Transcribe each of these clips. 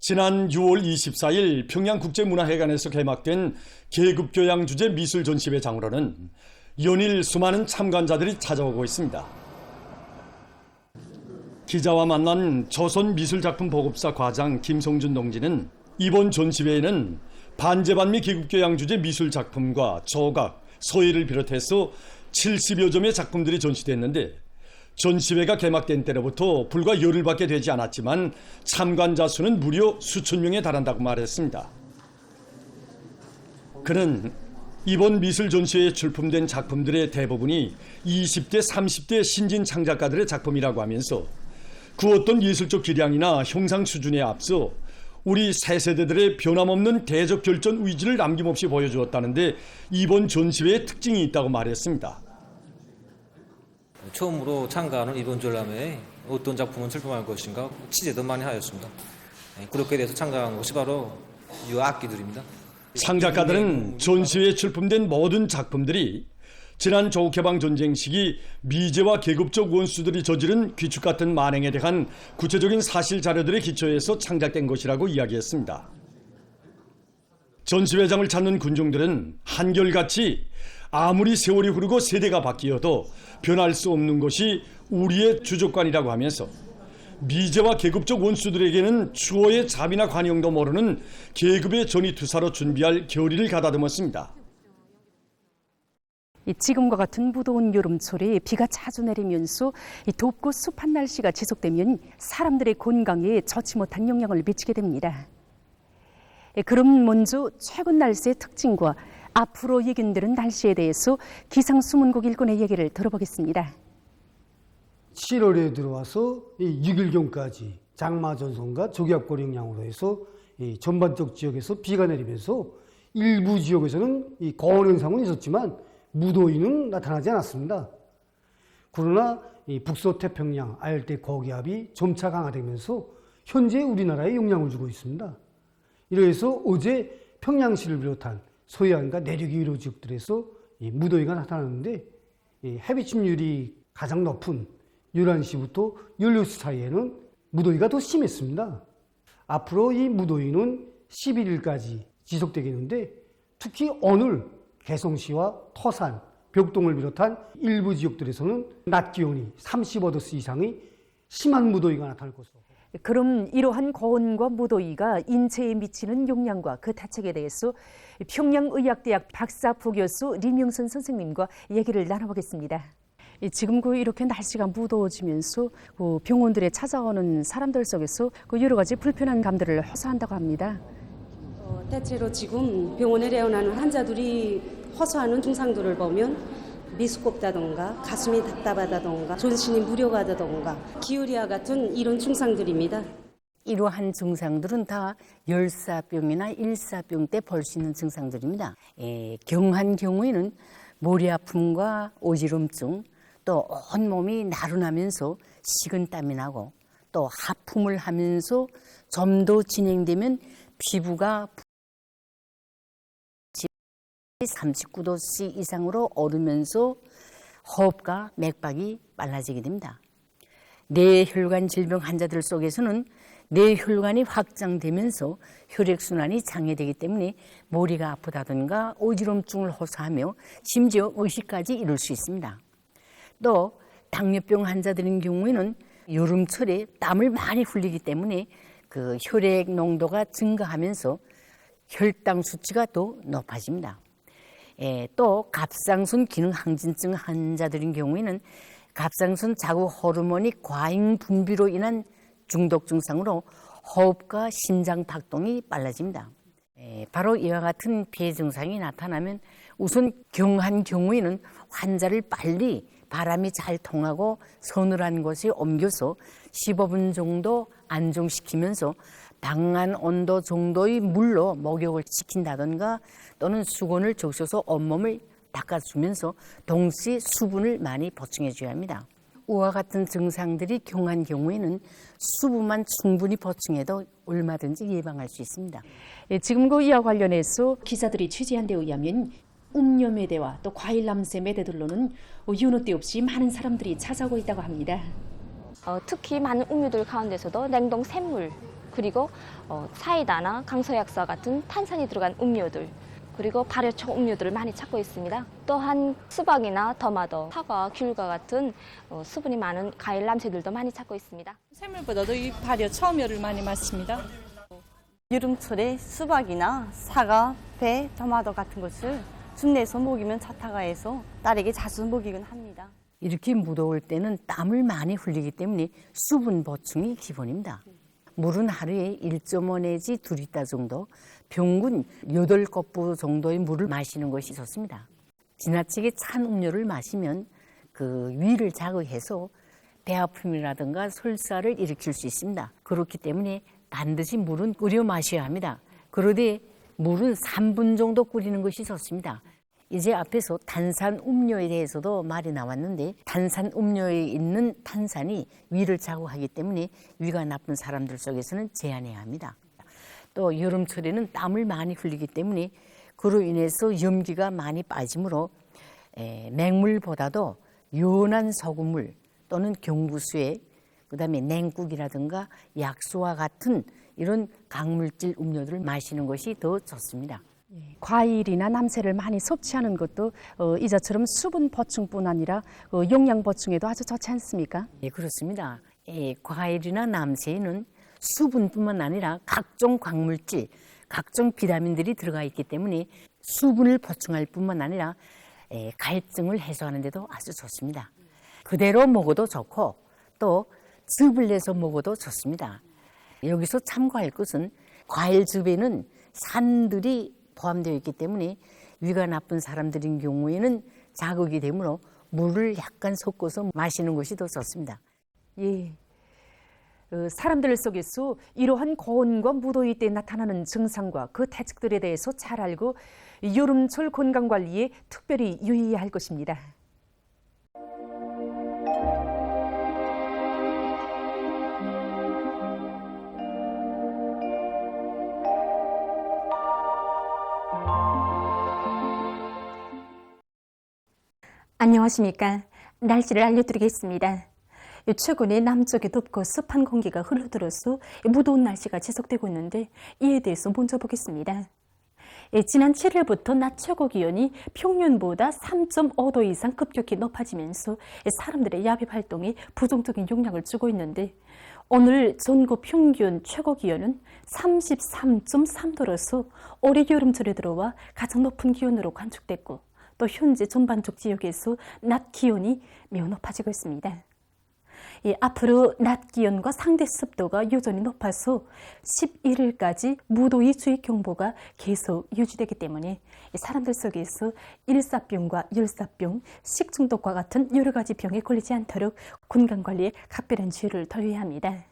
지난 6월 24일 평양국제문화회관에서 개막된 계급교양 주제 미술 전시회 장으로는 연일 수많은 참관자들이 찾아오고 있습니다. 기자와 만난 조선미술작품보급사 과장 김성준 동지는 이번 전시회에는 반제반미 계급교양 주제 미술작품과 조각, 서예를 비롯해서 70여 점의 작품들이 전시됐는데 전시회가 개막된 때로부터 불과 열흘밖에 되지 않았지만 참관자 수는 무려 수천 명에 달한다고 말했습니다. 그는 이번 미술 전시회에 출품된 작품들의 대부분이 20대, 30대 신진 창작가들의 작품이라고 하면서 그 어떤 예술적 기량이나 형상 수준에 앞서 우리 새 세대들의 변함없는 대적 결전 의지를 남김없이 보여주었다는데 이번 전시회의 특징이 있다고 말했습니다. 처음으로 참가하는 이번 전람회에 어떤 작품을 출품할 것인가 취재도 많이 하였습니다. 그렇게 돼서 참가한 것이 바로 이 악기들입니다. 창작가들은 전시회에 출품된 모든 작품들이 지난 조국해방 전쟁 시기 미제와 계급적 원수들이 저지른 귀축 같은 만행에 대한 구체적인 사실 자료들에 기초해서 창작된 것이라고 이야기했습니다. 전시회장을 찾는 군중들은 한결같이 아무리 세월이 흐르고 세대가 바뀌어도 변할 수 없는 것이 우리의 주족관이라고 하면서 미제와 계급적 원수들에게는 추호의 자비나 관용도 모르는 계급의 전이투사로 준비할 결의를 가다듬었습니다. 지금과 같은 무더운 여름철에 비가 자주 내리면서 덥고 습한 날씨가 지속되면 사람들의 건강에 좋지 못한 영향을 미치게 됩니다. 그럼 먼저 최근 날씨의 특징과 앞으로 예견되는 날씨에 대해서 기상수문국 일꾼의 얘기를 들어보겠습니다. 7월에 들어와서 6일경까지 장마전선과 조기압골 영향으로 해서 전반적 지역에서 비가 내리면서 일부 지역에서는 고온 현상은 있었지만 무더위는 나타나지 않았습니다. 그러나 북서태평양 아열대 고기압이 점차 강화되면서 현재 우리나라에 영향을 주고 있습니다. 이래서 어제 평양시를 비롯한 서해안과 내륙 위로 지역들에서 무더위가 나타났는데 해비 침률이 가장 높은 11시부터 16시 사이에는 무더위가 더 심했습니다. 앞으로 이 무더위는 11일까지 지속되겠는데 특히 오늘 개성시와 토산, 벽동을 비롯한 일부 지역들에서는 낮 기온이 35도씨 이상의 심한 무더위가 나타날 것으로. 그럼 이러한 고온과 무더위가 인체에 미치는 영향과 그 대책에 대해서 평양의학대학 박사 부교수 리명선 선생님과 얘기를 나눠보겠습니다. 지금 이렇게 날씨가 무더워지면서 병원들에 찾아오는 사람들 속에서 여러 가지 불편한 감들을 호소한다고 합니다. 대체로 지금 병원에 내원하는 환자들이 호소하는 증상들을 보면 미숫곱다던가 가슴이 답답하다던가 전신이 무력하다던가 기울이와 같은 이런 증상들입니다. 이러한 증상들은 다 열사병이나 일사병 때 볼 수 있는 증상들입니다. 경한 경우에는 머리 아픔과 어지럼증, 또 온몸이 나른하면서 식은땀이 나고 또 하품을 하면서 좀 더 진행되면 피부가 39도씨 이상으로 오르면서 호흡과 맥박이 빨라지게 됩니다. 뇌혈관 질병 환자들 속에서는 뇌혈관이 확장되면서 혈액순환이 장애되기 때문에 머리가 아프다든가 어지럼증을 호소하며 심지어 의식까지 이룰 수 있습니다. 또 당뇨병 환자들인 경우에는 여름철에 땀을 많이 흘리기 때문에 그 혈액 농도가 증가하면서 혈당 수치가 더 높아집니다. 또 갑상선 기능 항진증 환자들인 경우에는 갑상선 자구 호르몬이 과잉 분비로 인한 중독 증상으로 호흡과 심장 박동이 빨라집니다. 바로 이와 같은 폐 증상이 나타나면 우선 경한 경우에는 환자를 빨리 바람이 잘 통하고 서늘한 곳에 옮겨서 15분 정도 안정시키면서 방한 온도 정도의 물로 목욕을 시킨다든가 또는 수건을 적셔서 온몸을 닦아주면서 동시에 수분을 많이 보충해 줘야 합니다. 이와 같은 증상들이 경한 경우에는 수분만 충분히 보충해도 얼마든지 예방할 수 있습니다. 지금 이와 관련해서 기자들이 취재한 데 의하면 음료매대와 또 과일 남새 매대들로는 여느 때 없이 많은 사람들이 찾아오고 있다고 합니다. 특히 많은 음료들 가운데서도 냉동 샘물, 그리고 사이다나 강서약사 같은 탄산이 들어간 음료들, 그리고 발효청 음료들을 많이 찾고 있습니다. 또한 수박이나 토마토, 사과, 귤과 같은 수분이 많은 과일 남새들도 많이 찾고 있습니다. 샘물보다도 이 발효 처음열을 많이 맞습니다. 여름철에 수박이나 사과, 배, 토마토 같은 것을 숲내에서 먹이면 좋다고 해서 딸에게 자주 먹이곤 합니다. 이렇게 무더울 때는 땀을 많이 흘리기 때문에 수분 보충이 기본입니다. 물은 하루에 1.5 내지 2리터 정도, 평균 8컵 정도의 물을 마시는 것이 좋습니다. 지나치게 찬 음료를 마시면 그 위를 자극해서 배 아픔이라든가 설사를 일으킬 수 있습니다. 그렇기 때문에 반드시 물은 끓여 마셔야 합니다. 그런데 물은 3분 정도 끓이는 것이 좋습니다. 이제 앞에서 탄산 음료에 대해서도 말이 나왔는데 탄산 음료에 있는 탄산이 위를 자극하기 때문에 위가 나쁜 사람들 속에서는 제한해야 합니다. 또 여름철에는 땀을 많이 흘리기 때문에 그로 인해서 염기가 많이 빠지므로 맹물보다도 연한 소금물 또는 경구수에 그다음에 냉국이라든가 약수와 같은 이런 강물질 음료들을 마시는 것이 더 좋습니다. 과일이나 남새를 많이 섭취하는 것도 이자처럼 수분 보충뿐 아니라 영양 보충에도 아주 좋지 않습니까? 예, 그렇습니다. 과일이나 남새에는 수분뿐만 아니라 각종 광물질, 각종 비타민들이 들어가 있기 때문에 수분을 보충할 뿐만 아니라 갈증을 해소하는 데도 아주 좋습니다. 그대로 먹어도 좋고 또 즙을 내서 먹어도 좋습니다. 여기서 참고할 것은 과일즙에는 산들이 포함되어 있기 때문에 위가 나쁜 사람들인 경우에는 자극이 되므로 물을 약간 섞어서 마시는 것이 더 좋습니다. 예. 사람들 속에서 이러한 고온과 무더위 때 나타나는 증상과 그 대책들에 대해서 잘 알고 여름철 건강관리에 특별히 유의해야 할 것입니다. 안녕하십니까. 날씨를 알려드리겠습니다. 최근에 남쪽에 덥고 습한 공기가 흘러들어서 무더운 날씨가 지속되고 있는데 이에 대해서 먼저 보겠습니다. 지난 7일부터 낮 최고 기온이 평년보다 3.5도 이상 급격히 높아지면서 사람들의 야외 활동에 부정적인 영향을 주고 있는데 오늘 전국 평균 최고 기온은 33.3도로서 올해 여름철에 들어와 가장 높은 기온으로 관측됐고 또 현재 전반적 지역에서 낮 기온이 매우 높아지고 있습니다. 앞으로 낮 기온과 상대 습도가 여전히 높아서 11일까지 무더위 주의 경보가 계속 유지되기 때문에 사람들 속에서 일사병과 열사병, 식중독과 같은 여러 가지 병에 걸리지 않도록 건강관리에 각별한 주의를 더해야 합니다.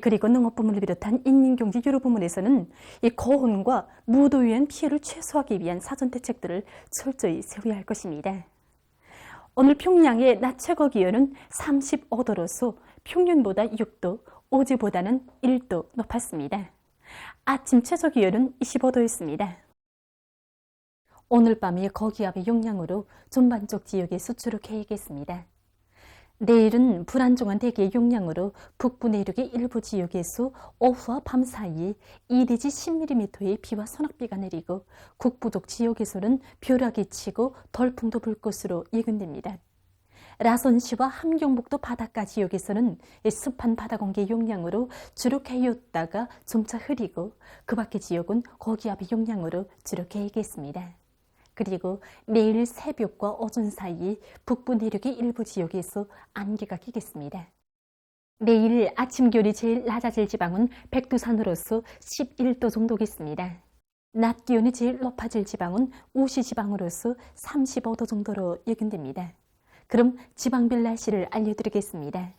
그리고 농업부문을 비롯한 인민경제 여러 부문에서는 고온과 무더위에 의한 피해를 최소화하기 위한 사전 대책들을 철저히 세워야 할 것입니다. 오늘 평양의 낮 최고 기온은 35도로서 평년보다 6도, 어제보다는 1도 높았습니다. 아침 최저 기온은 25도였습니다. 오늘 밤의 고기압의 영향으로 전반적 지역에서 주로 개겠습니다. 내일은 불안정한 대기의 영향으로 북부 내륙의 일부 지역에서 오후와 밤 사이에 2 내지 10mm의 비와 소낙비가 내리고 북부쪽 지역에서는 벼락이 치고 돌풍도 불 것으로 예견됩니다. 라선시와 함경북도 바닷가 지역에서는 습한 바다 공기의 영향으로 주로 개였다가 점차 흐리고 그 밖의 지역은 고기압의 영향으로 주로 개겠습니다. 그리고 내일 새벽과 오전 사이에 북부 내륙의 일부 지역에서 안개가 끼겠습니다. 내일 아침 기온이 제일 낮아질 지방은 백두산으로서 11도 정도겠습니다. 낮 기온이 제일 높아질 지방은 우시 지방으로서 35도 정도로 예견됩니다. 그럼 지방별 날씨를 알려드리겠습니다.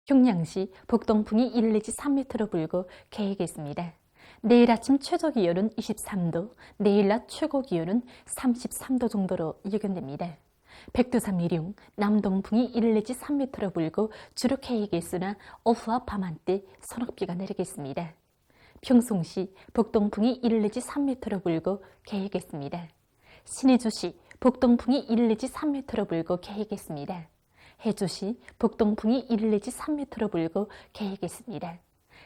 평양시 북동풍이 1 내지 3m로 불고 개겠습니다. 내일 아침 최저 기온은 23도, 내일 낮 최고 기온은 33도 정도로 예견됩니다. 백두산 미룡, 남동풍이 1 내지 3m로 불고 주로 개겠으나 오후와 밤 한때 소낙비가 내리겠습니다. 평송시 북동풍이 1 내지 3m로 불고 개겠습니다. 신의주시 북동풍이 1 내지 3m로 불고 개겠습니다. 해주시 북동풍이 1 내지 3m로 불고 개이겠습니다.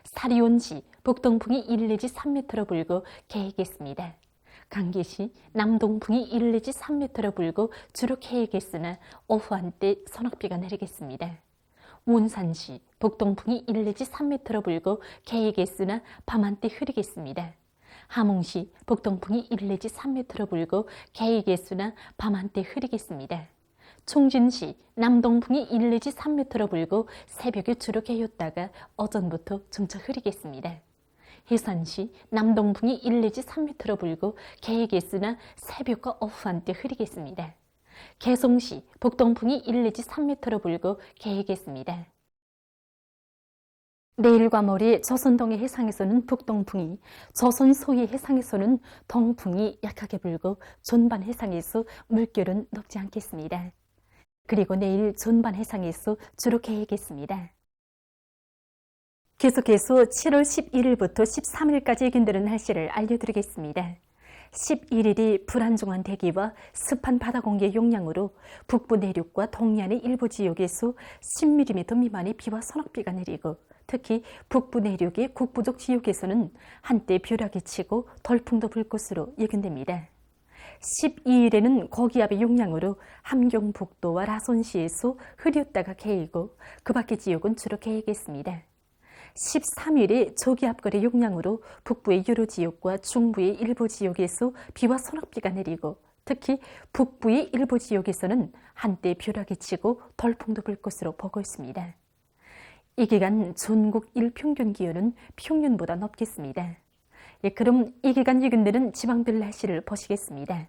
사리온시 북동풍이 1 내지 3m로 불고 개이겠습니다. 강계시 남동풍이 1 내지 3m로 불고 주로 개이겠으나 오후 한때 서낙비가 내리겠습니다. 운산시 북동풍이 1 내지 3m로 불고 개이겠으나 밤한때 흐리겠습니다. 함흥시 북동풍이 1 내지 3m로 불고 개이겠으나 밤한때 흐리겠습니다. 충진시 남동풍이 1 내지 3m로 불고 새벽에 주로 개였다가 어전부터 점차 흐리겠습니다. 해산시 남동풍이 1 내지 3m로 불고 개이겠으나 새벽과 오후 한때 흐리겠습니다. 개송시 북동풍이 1 내지 3m로 불고 개이겠습니다. 내일과 모레 조선동해 해상에서는 북동풍이, 조선 소위 해상에서는 동풍이 약하게 불고 전반 해상에서 물결은 높지 않겠습니다. 그리고 내일 전반 해상에서 주로 개이겠습니다. 계속해서 7월 11일부터 13일까지 예견되는 날씨를 알려드리겠습니다. 11일이 불안정한 대기와 습한 바다 공기의 영향으로 북부 내륙과 동해안의 일부 지역에서 10mm 미만의 비와 소낙비가 내리고 특히 북부 내륙의 국부족 지역에서는 한때 벼락이 치고 돌풍도 불 것으로 예견됩니다. 12일에는 고기압의 영향으로 함경북도와 라손시에서 흐렸다가 개이고 그 밖의 지역은 주로 개이겠습니다. 13일에 저기압거의 영향으로 북부의 여러 지역과 중부의 일부 지역에서 비와 소낙비가 내리고 특히 북부의 일부 지역에서는 한때 벼락이 치고 돌풍도 불 것으로 보고 있습니다. 이 기간 전국 일평균 기온은 평년보다 높겠습니다. 그럼 이 기간 예견되는 지방별 날씨를 보시겠습니다.